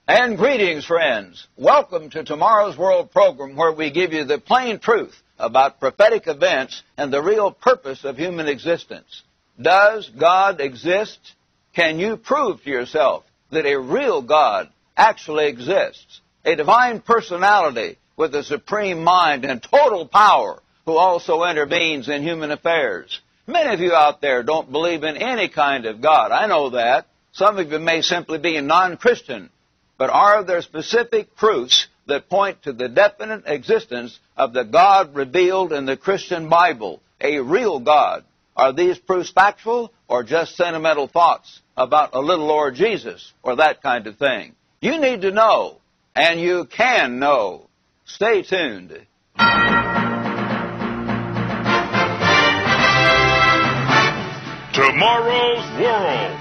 And greetings, friends. Welcome to Tomorrow's World program, where we give you the plain truth about prophetic events and the real purpose of human existence. Does God exist? Can you prove to yourself that a real God actually exists? A divine personality with a supreme mind and total power, who also intervenes in human affairs. Many of you out there don't believe in any kind of God. I know that. Some of you may simply be non-Christian. But are there specific proofs that point to the definite existence of the God revealed in the Christian Bible, a real God? Are these proofs factual or just sentimental thoughts about a little Lord Jesus or that kind of thing? You need to know, and you can know. Stay tuned. Tomorrow's World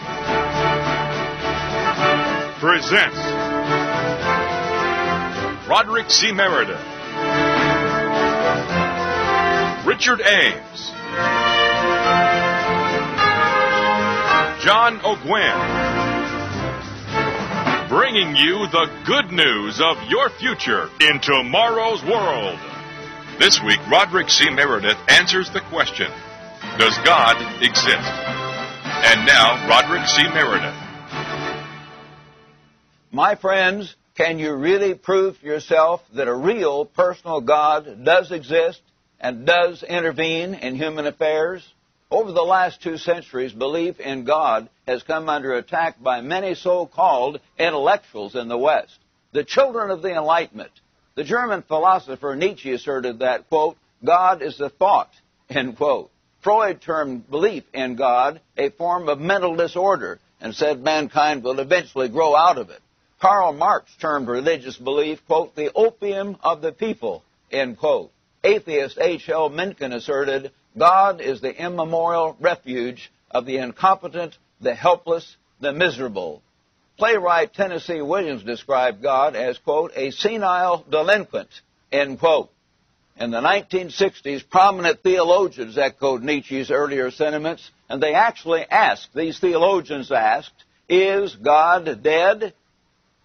presents Roderick C. Meredith, Richard Ames, John O'Gwen, bringing you the good news of your future in Tomorrow's World. This week, Roderick C. Meredith answers the question, does God exist? And now, Roderick C. Meredith. My friends, can you really prove to yourself that a real personal God does exist and does intervene in human affairs? Over the last 2 centuries, belief in God has come under attack by many so-called intellectuals in the West, the children of the Enlightenment. The German philosopher Nietzsche asserted that, quote, God is a thought, end quote. Freud termed belief in God a form of mental disorder and said mankind will eventually grow out of it. Karl Marx termed religious belief, quote, the opium of the people, end quote. Atheist H.L. Mencken asserted, God is the immemorial refuge of the incompetent, the helpless, the miserable. Playwright Tennessee Williams described God as, quote, a senile delinquent, end quote. In the 1960s, prominent theologians echoed Nietzsche's earlier sentiments, and they actually asked, these theologians asked, is God dead?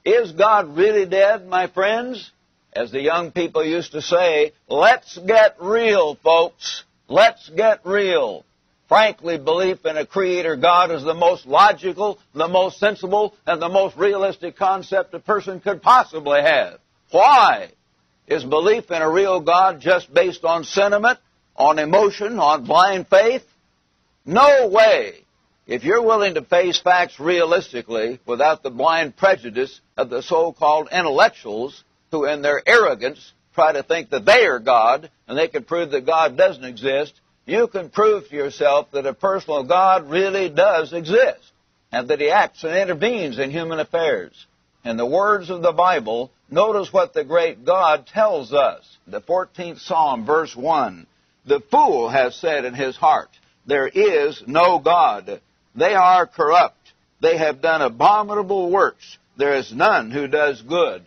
Is God really dead, my friends? As the young people used to say, let's get real, folks. Let's get real. Frankly, belief in a creator God is the most logical, the most sensible, and the most realistic concept a person could possibly have. Why? Is belief in a real God just based on sentiment, on emotion, on blind faith? No way. If you're willing to face facts realistically without the blind prejudice of the so-called intellectuals who in their arrogance try to think that they are God and they can prove that God doesn't exist, you can prove to yourself that a personal God really does exist and that he acts and intervenes in human affairs. In the words of the Bible, notice what the great God tells us. The 14th Psalm, verse 1, the fool has said in his heart, there is no God. They are corrupt. They have done abominable works. There is none who does good.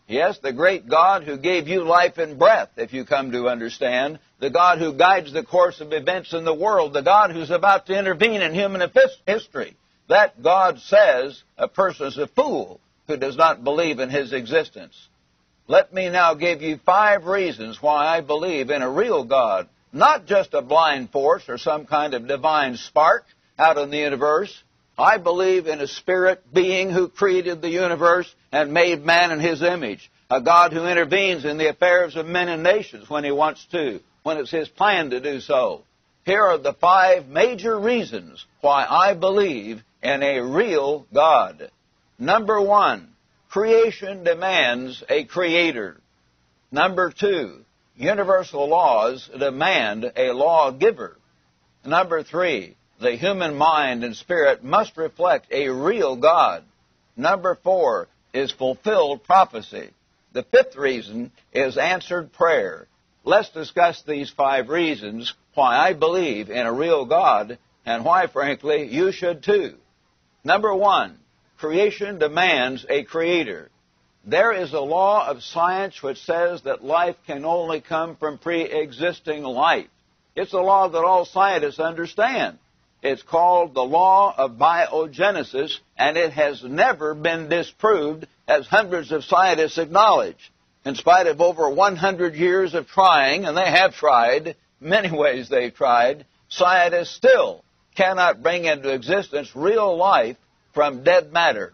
Yes, the great God who gave you life and breath, if you come to understand, the God who guides the course of events in the world, the God who's about to intervene in human history. That God says a person is a fool who does not believe in his existence. Let me now give you 5 reasons why I believe in a real God, not just a blind force or some kind of divine spark out in the universe. I believe in a spirit being who created the universe and made man in his image, a God who intervenes in the affairs of men and nations when he wants to, when it's his plan to do so. Here are the 5 major reasons why I believe in a real God. Number 1, creation demands a creator. Number 2, universal laws demand a lawgiver. Number 3, the human mind and spirit must reflect a real God. Number 4 is fulfilled prophecy. The 5th reason is answered prayer. Let's discuss these 5 reasons why I believe in a real God and why, frankly, you should too. Number 1, creation demands a creator. There is a law of science which says that life can only come from pre-existing life. It's a law that all scientists understand. It's called the law of biogenesis, and it has never been disproved, as hundreds of scientists acknowledge. In spite of over 100 years of trying, and they have tried, many ways they've tried, scientists still cannot bring into existence real life from dead matter.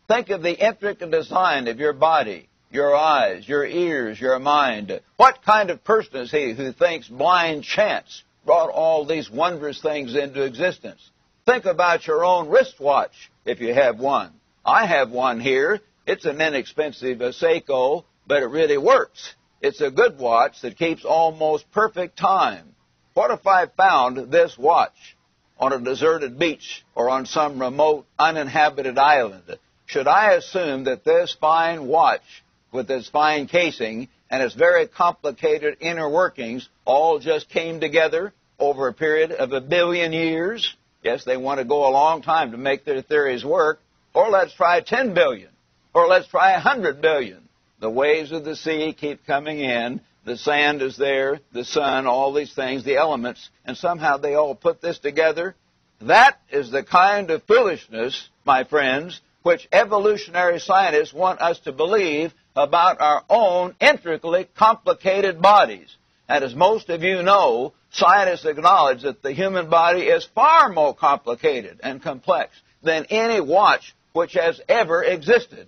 Think of the intricate design of your body, your eyes, your ears, your mind. What kind of person is he who thinks blind chance brought all these wondrous things into existence? Think about your own wristwatch, if you have one. I have one here. It's an inexpensive Seiko, but it really works. It's a good watch that keeps almost perfect time. What if I found this watch on a deserted beach or on some remote, uninhabited island? Should I assume that this fine watch, with its fine casing and its very complicated inner workings, all just came together over a period of 1 billion years? Yes, they want to go a long time to make their theories work. Or let's try 10 billion. Or let's try 100 billion. The waves of the sea keep coming in. The sand is there, the sun, all these things, the elements, and somehow they all put this together. That is the kind of foolishness, my friends, which evolutionary scientists want us to believe about our own intricately complicated bodies. And as most of you know, scientists acknowledge that the human body is far more complicated and complex than any watch which has ever existed.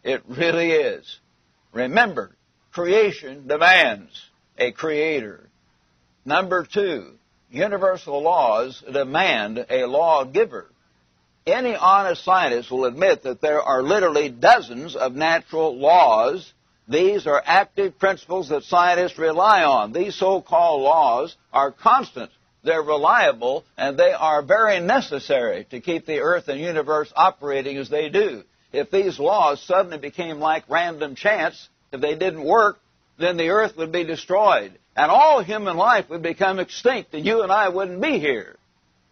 It really is. Remember, creation demands a creator. Number 2, universal laws demand a lawgiver. Any honest scientist will admit that there are literally dozens of natural laws. These are active principles that scientists rely on. These so-called laws are constant, they're reliable, and they are very necessary to keep the earth and universe operating as they do. If these laws suddenly became like random chance, if they didn't work, then the earth would be destroyed, and all human life would become extinct, and you and I wouldn't be here.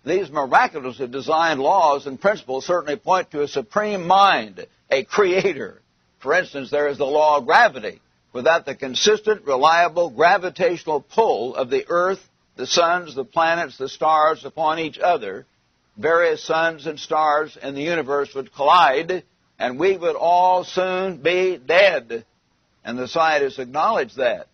These miraculously designed laws and principles certainly point to a supreme mind, a creator. For instance, there is the law of gravity. Without the consistent, reliable gravitational pull of the earth, the suns, the planets, the stars upon each other, various suns and stars in the universe would collide, and we would all soon be dead. And the scientists acknowledge that.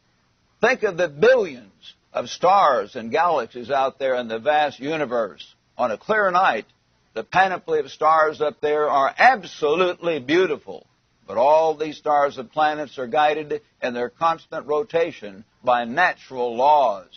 Think of the billions of stars and galaxies out there in the vast universe. On a clear night, the panoply of stars up there are absolutely beautiful. But all these stars and planets are guided in their constant rotation by natural laws.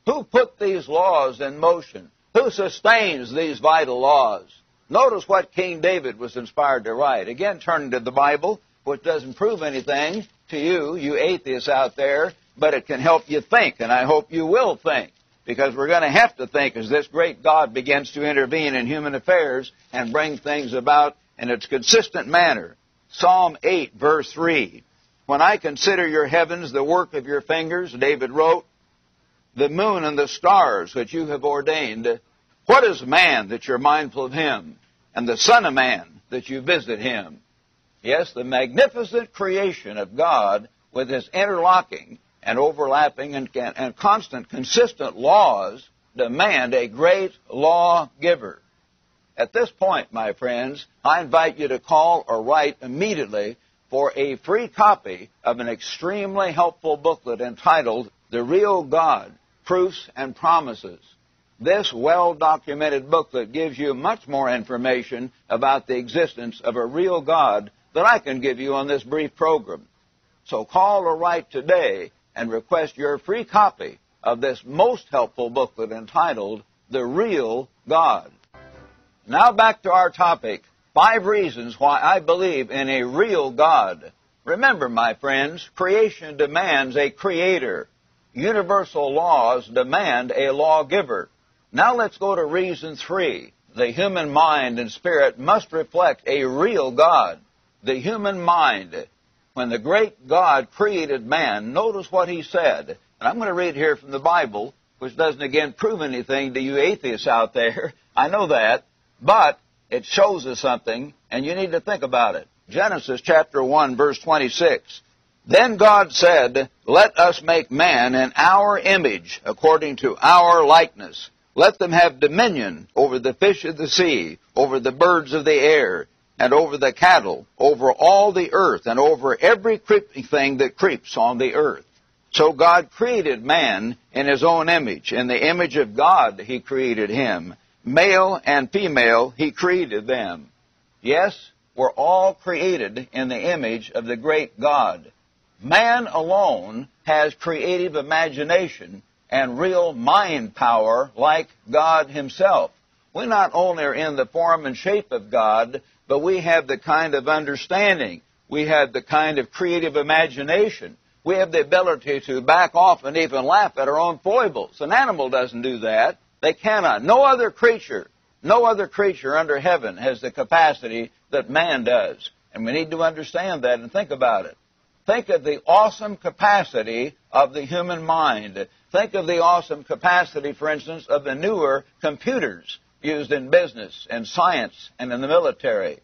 Who put these laws in motion? Who sustains these vital laws? Notice what King David was inspired to write. Again, turning to the Bible, which doesn't prove anything to you, you atheists out there, but it can help you think, and I hope you will think, because we're going to have to think as this great God begins to intervene in human affairs and bring things about in its consistent manner. Psalm 8, verse 3. When I consider your heavens, the work of your fingers, David wrote, the moon and the stars which you have ordained, what is man that you're mindful of him, and the son of man that you visit him? Yes, the magnificent creation of God with its interlocking and overlapping and constant, consistent laws demand a great lawgiver. At this point, my friends, I invite you to call or write immediately for a free copy of an extremely helpful booklet entitled The Real God, Proofs and Promises. This well-documented booklet gives you much more information about the existence of a real God than I can give you on this brief program. So call or write today and request your free copy of this most helpful booklet entitled The Real God. Now back to our topic, 5 reasons why I believe in a real God. Remember, my friends, creation demands a creator. Universal laws demand a lawgiver. Now let's go to reason 3. The human mind and spirit must reflect a real God. The human mind. When the great God created man, notice what he said. And I'm going to read here from the Bible, which doesn't again prove anything to you atheists out there. I know that. But it shows us something, and you need to think about it. Genesis chapter 1, verse 26. Then God said, let us make man in our image, according to our likeness. Let them have dominion over the fish of the sea, over the birds of the air, and over the cattle, over all the earth, and over every creeping thing that creeps on the earth. So God created man in his own image. In the image of God he created him. Male and female he created them. Yes, we're all created in the image of the great God. Man alone has creative imagination and real mind power like God himself. We not only are in the form and shape of God, but we have the kind of understanding. We have the kind of creative imagination. We have the ability to back off and even laugh at our own foibles. An animal doesn't do that. They cannot. No other creature under heaven has the capacity that man does. And we need to understand that and think about it. Think of the awesome capacity of the human mind. Think of the awesome capacity, for instance, of the newer computers used in business and science and in the military.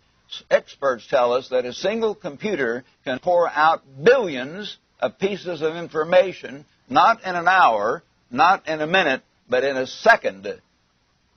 Experts tell us that a single computer can pour out billions of pieces of information, not in an hour, not in a minute, but in a second.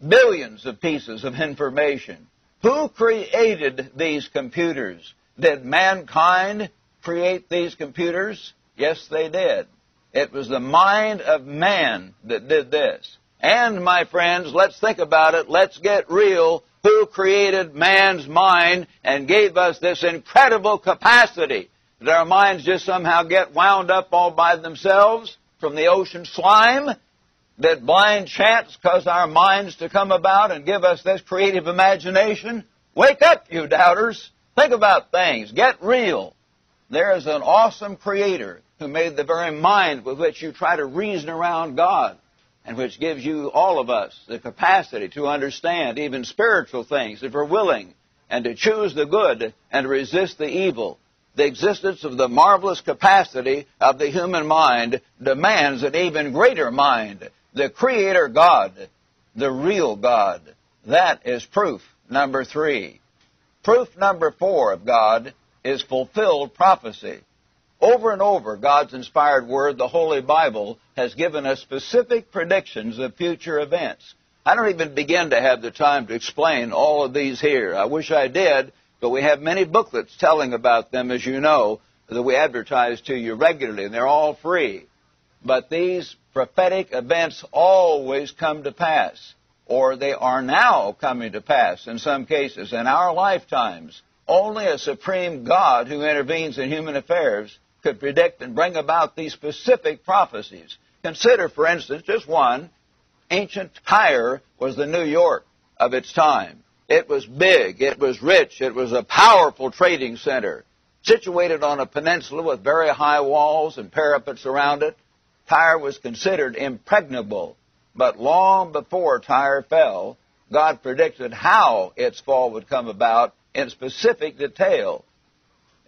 Billions of pieces of information. Who created these computers? Did mankind create these computers? Yes, they did. It was the mind of man that did this. And, my friends, let's think about it. Let's get real. Who created man's mind and gave us this incredible capacity? Did our minds just somehow get wound up all by themselves from the ocean slime? Did blind chance cause our minds to come about and give us this creative imagination? Wake up, you doubters. Think about things. Get real. There is an awesome creator who made the very mind with which you try to reason around God, and which gives you, all of us, the capacity to understand even spiritual things if we're willing, and to choose the good and to resist the evil. The existence of the marvelous capacity of the human mind demands an even greater mind, the Creator God, the real God. That is proof number 3. Proof number 4 of God is fulfilled prophecy. Over and over, God's inspired Word, the Holy Bible, has given us specific predictions of future events. I don't even begin to have the time to explain all of these here. I wish I did, but we have many booklets telling about them, as you know, that we advertise to you regularly, and they're all free. But these prophetic events always come to pass, or they are now coming to pass in some cases in our lifetimes. Only a supreme God who intervenes in human affairs could predict and bring about these specific prophecies. Consider, for instance, just one. Ancient Tyre was the New York of its time. It was big, it was rich, it was a powerful trading center. Situated on a peninsula with very high walls and parapets around it, Tyre was considered impregnable. But long before Tyre fell, God predicted how its fall would come about in specific detail.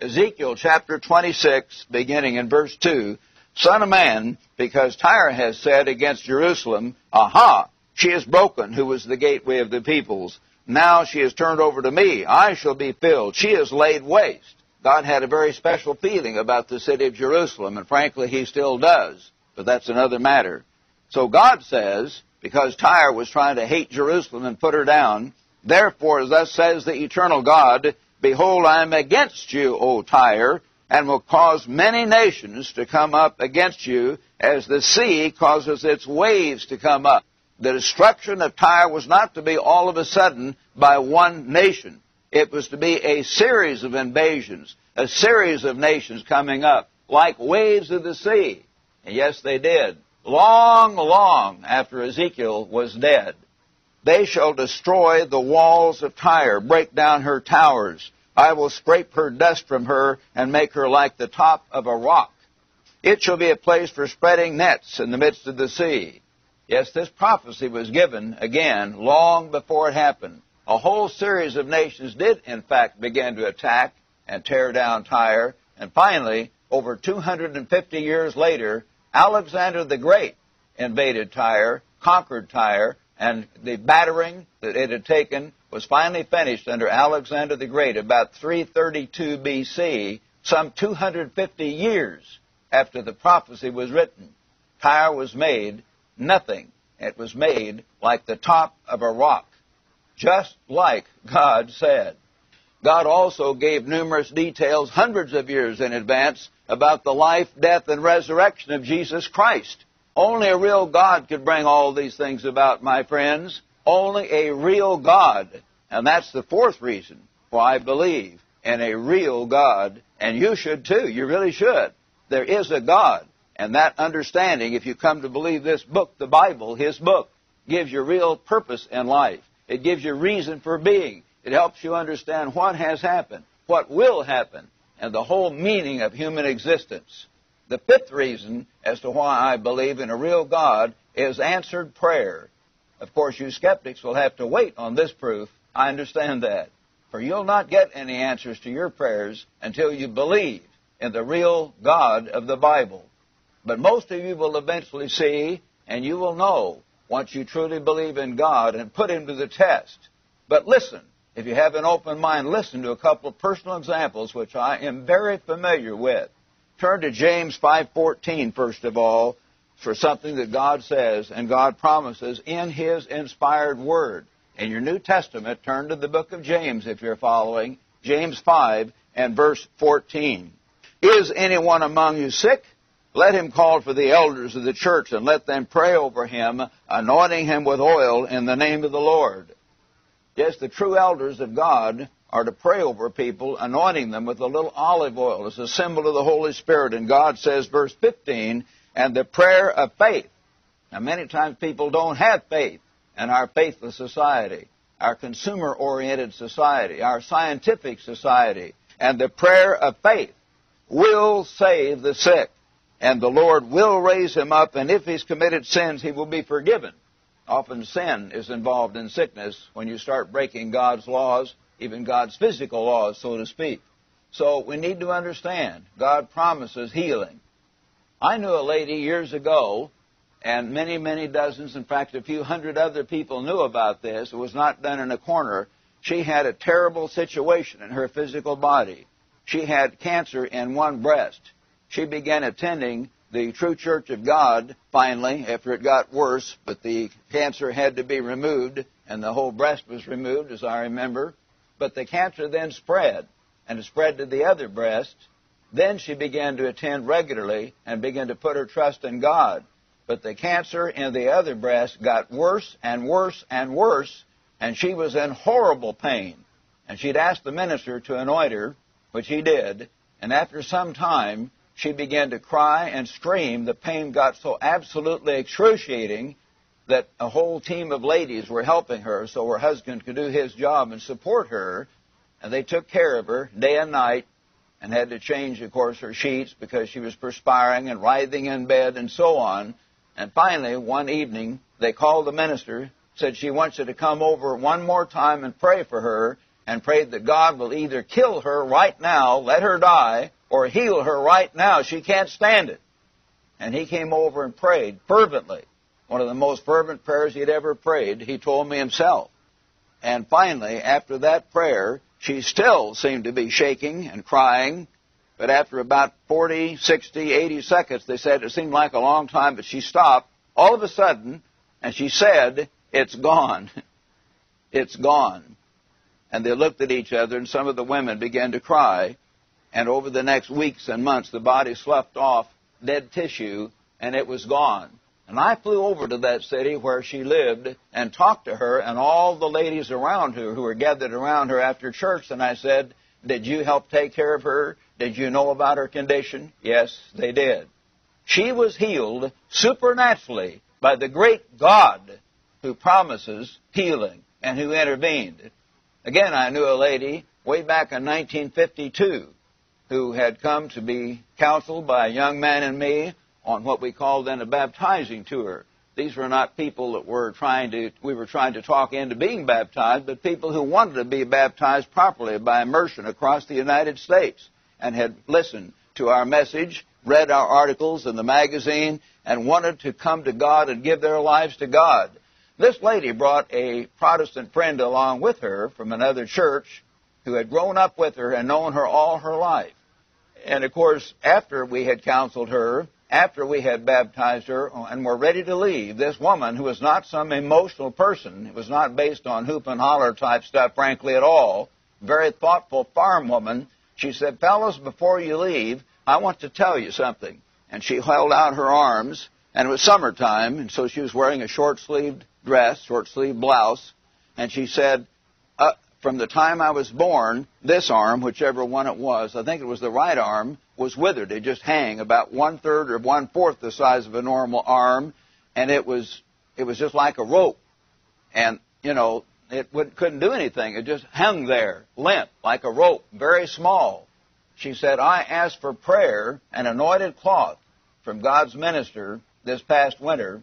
Ezekiel chapter 26, beginning in verse 2, Son of man, because Tyre has said against Jerusalem, Aha, she is broken, who was the gateway of the peoples. Now she is turned over to me. I shall be filled. She is laid waste. God had a very special feeling about the city of Jerusalem, and frankly, he still does. But that's another matter. So God says, because Tyre was trying to hate Jerusalem and put her down, therefore, thus says the eternal God, Behold, I am against you, O Tyre, and will cause many nations to come up against you, as the sea causes its waves to come up. The destruction of Tyre was not to be all of a sudden by one nation. It was to be a series of invasions, a series of nations coming up, like waves of the sea. And yes, they did. Long, long after Ezekiel was dead. They shall destroy the walls of Tyre, break down her towers. I will scrape her dust from her and make her like the top of a rock. It shall be a place for spreading nets in the midst of the sea. Yes, this prophecy was given, again, long before it happened. A whole series of nations did, in fact, begin to attack and tear down Tyre. And finally, over 250 years later, Alexander the Great invaded Tyre, conquered Tyre, and the battering that it had taken was finally finished under Alexander the Great about 332 B.C., some 250 years after the prophecy was written. Tyre was made nothing. It was made like the top of a rock, just like God said. God also gave numerous details hundreds of years in advance about the life, death, and resurrection of Jesus Christ. Only a real God could bring all these things about, my friends. Only a real God. And that's the fourth reason why I believe in a real God. And you should too. You really should. There is a God. And that understanding, if you come to believe this book, the Bible, His book, gives you real purpose in life. It gives you reason for being. It helps you understand what has happened, what will happen, and the whole meaning of human existence. The fifth reason as to why I believe in a real God is answered prayer. Of course, you skeptics will have to wait on this proof. I understand that. For you'll not get any answers to your prayers until you believe in the real God of the Bible. But most of you will eventually see, and you will know, once you truly believe in God and put Him to the test. But listen, if you have an open mind, listen to a couple of personal examples which I am very familiar with. Turn to James 5:14, first of all, for something that God says and God promises in His inspired Word. In your New Testament, turn to the book of James if you're following, James 5 and verse 14. Is anyone among you sick? Let him call for the elders of the church and let them pray over him, anointing him with oil in the name of the Lord. Yes, the true elders of God are to pray over people, anointing them with a little olive oil as a symbol of the Holy Spirit. And God says, verse 15, and the prayer of faith. Now, many times people don't have faith in our faithless society, our consumer-oriented society, our scientific society. And the prayer of faith will save the sick. And the Lord will raise him up, and if he's committed sins, he will be forgiven. Often sin is involved in sickness when you start breaking God's laws, even God's physical laws, so to speak. So we need to understand, God promises healing. I knew a lady years ago, and many, many dozens, in fact, a few hundred other people knew about this. It was not done in a corner. She had a terrible situation in her physical body. She had cancer in one breast. She began attending the True Church of God, finally, after it got worse, but the cancer had to be removed, and the whole breast was removed, as I remember. But the cancer then spread, and it spread to the other breast. Then she began to attend regularly and began to put her trust in God. But the cancer in the other breast got worse and worse and worse, and she was in horrible pain. And she'd asked the minister to anoint her, which he did, and after some time, she began to cry and scream. The pain got so absolutely excruciating that a whole team of ladies were helping her so her husband could do his job and support her. And they took care of her day and night and had to change, of course, her sheets because she was perspiring and writhing in bed and so on. And finally, one evening, they called the minister, said she wants you to come over one more time and pray for her, and prayed that God will either kill her right now, let her die, or heal her right now. She can't stand it. And he came over and prayed fervently. One of the most fervent prayers he'd ever prayed, he told me himself. And finally, after that prayer, she still seemed to be shaking and crying. But after about 40, 60, 80 seconds, they said it seemed like a long time, but she stopped all of a sudden, and she said, "It's gone. It's gone." And they looked at each other, and some of the women began to cry. And over the next weeks and months, the body sloughed off dead tissue, and it was gone. And I flew over to that city where she lived and talked to her and all the ladies around her who were gathered around her after church. And I said, "Did you help take care of her? Did you know about her condition?" Yes, they did. She was healed supernaturally by the great God who promises healing and who intervened. Again, I knew a lady way back in 1952 who had come to be counseled by a young man and me on what we called then a baptizing tour. These were not people that we were trying to talk into being baptized, but people who wanted to be baptized properly by immersion across the United States and had listened to our message, read our articles in the magazine, and wanted to come to God and give their lives to God. This lady brought a Protestant friend along with her from another church who had grown up with her and known her all her life. And, of course, after we had counseled her, after we had baptized her and were ready to leave, this woman, who was not some emotional person, it was not based on hoop and holler type stuff, frankly, at all, very thoughtful farm woman, she said, fellas, before you leave, I want to tell you something. And she held out her arms, and it was summertime, and so she was wearing a short-sleeved dress, short-sleeved blouse, and she said, from the time I was born, this arm, whichever one it was, I think it was the right arm, was withered. It just hang about 1/3 or 1/4 the size of a normal arm, and it was just like a rope. And, it couldn't do anything. It just hung there, limp, like a rope, very small. She said, I asked for prayer and anointed cloth from God's minister this past winter,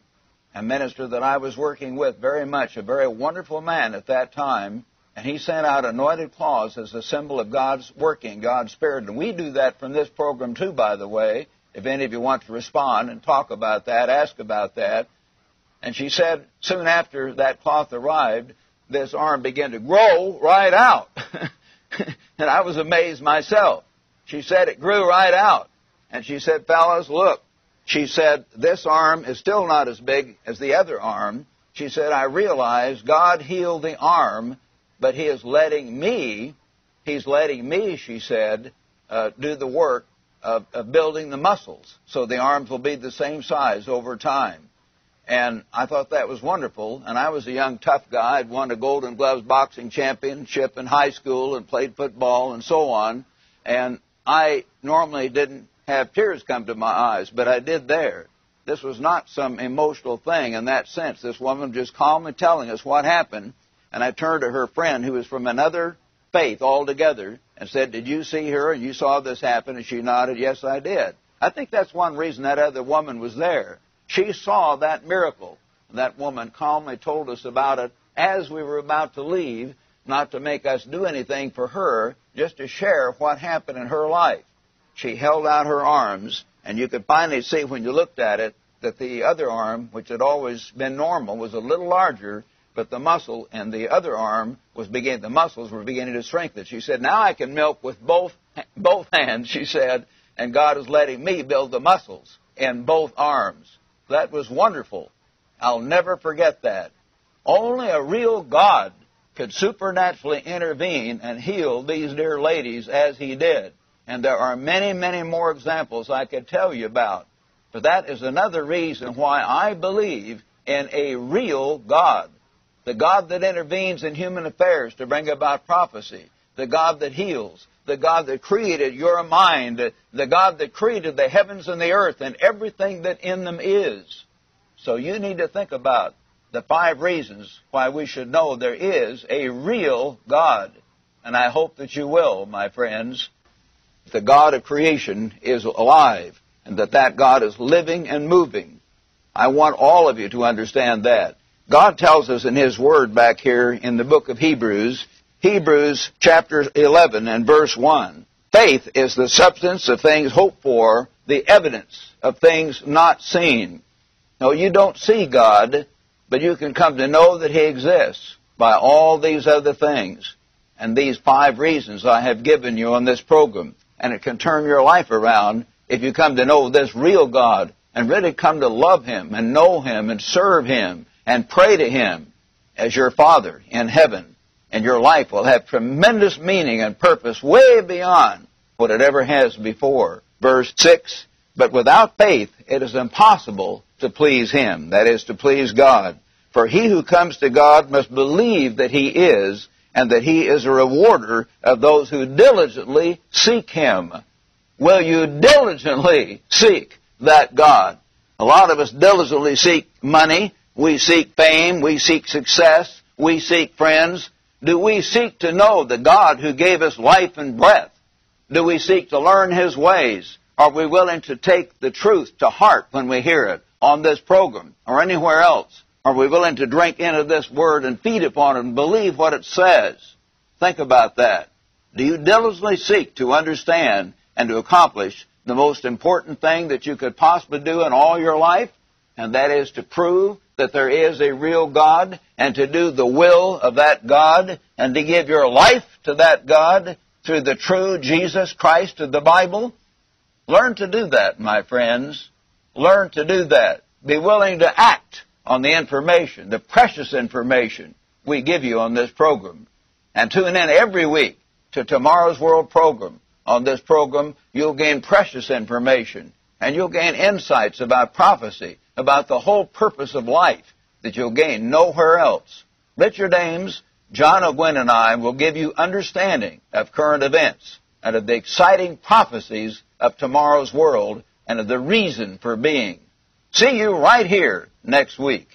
a minister that I was working with very much, a very wonderful man at that time, and he sent out anointed cloths as a symbol of God's working, God's Spirit. And we do that from this program too, by the way. If any of you want to respond and talk about that, ask about that. And she said, soon after that cloth arrived, this arm began to grow right out. And I was amazed myself. She said it grew right out. And she said, fellas, look. She said, this arm is still not as big as the other arm. She said, I realize God healed the arm, but He is letting me, she said, do the work of building the muscles. So the arms will be the same size over time. And I thought that was wonderful. And I was a young, tough guy. I'd won a Golden Gloves boxing championship in high school and played football and so on. And I normally didn't have tears come to my eyes, but I did there. This was not some emotional thing in that sense. This woman just calmly telling us what happened. And I turned to her friend who was from another faith altogether and said, did you see her and you saw this happen? And she nodded, yes, I did. I think that's one reason that other woman was there. She saw that miracle. That woman calmly told us about it as we were about to leave, not to make us do anything for her, just to share what happened in her life. She held out her arms, and you could finally see when you looked at it that the other arm, which had always been normal, was a little larger, but the muscle in the other arm the muscles were beginning to strengthen. She said, now I can milk with both hands, she said, and God is letting me build the muscles in both arms. That was wonderful. I'll never forget that. Only a real God could supernaturally intervene and heal these dear ladies as He did. And there are many, many more examples I could tell you about. But that is another reason why I believe in a real God. The God that intervenes in human affairs to bring about prophecy. The God that heals. The God that created your mind. The God that created the heavens and the earth and everything that in them is. So you need to think about the 5 reasons why we should know there is a real God. And I hope that you will, my friends. The God of creation is alive, and that God is living and moving. I want all of you to understand that. God tells us in His Word back here in the book of Hebrews chapter 11 and verse 1, faith is the substance of things hoped for, the evidence of things not seen. No, you don't see God, but you can come to know that He exists by all these other things. And these 5 reasons I have given you on this program. And it can turn your life around if you come to know this real God and really come to love Him and know Him and serve Him and pray to Him as your Father in heaven. And your life will have tremendous meaning and purpose way beyond what it ever has before. Verse 6, but without faith it is impossible to please Him, that is, to please God. For he who comes to God must believe that He is, and that He is a rewarder of those who diligently seek Him. Will you diligently seek that God? A lot of us diligently seek money, we seek fame, we seek success, we seek friends. Do we seek to know the God who gave us life and breath? Do we seek to learn His ways? Are we willing to take the truth to heart when we hear it on this program or anywhere else? Are we willing to drink into this Word and feed upon it and believe what it says? Think about that. Do you diligently seek to understand and to accomplish the most important thing that you could possibly do in all your life? And that is to prove that there is a real God and to do the will of that God and to give your life to that God through the true Jesus Christ of the Bible? Learn to do that, my friends. Learn to do that. Be willing to act on the information, the precious information we give you on this program. And tune in every week to Tomorrow's World program. On this program, you'll gain precious information, and you'll gain insights about prophecy, about the whole purpose of life that you'll gain nowhere else. Richard Ames, John Ogwyn, and I will give you understanding of current events and of the exciting prophecies of tomorrow's world and of the reason for being. See you right here next week.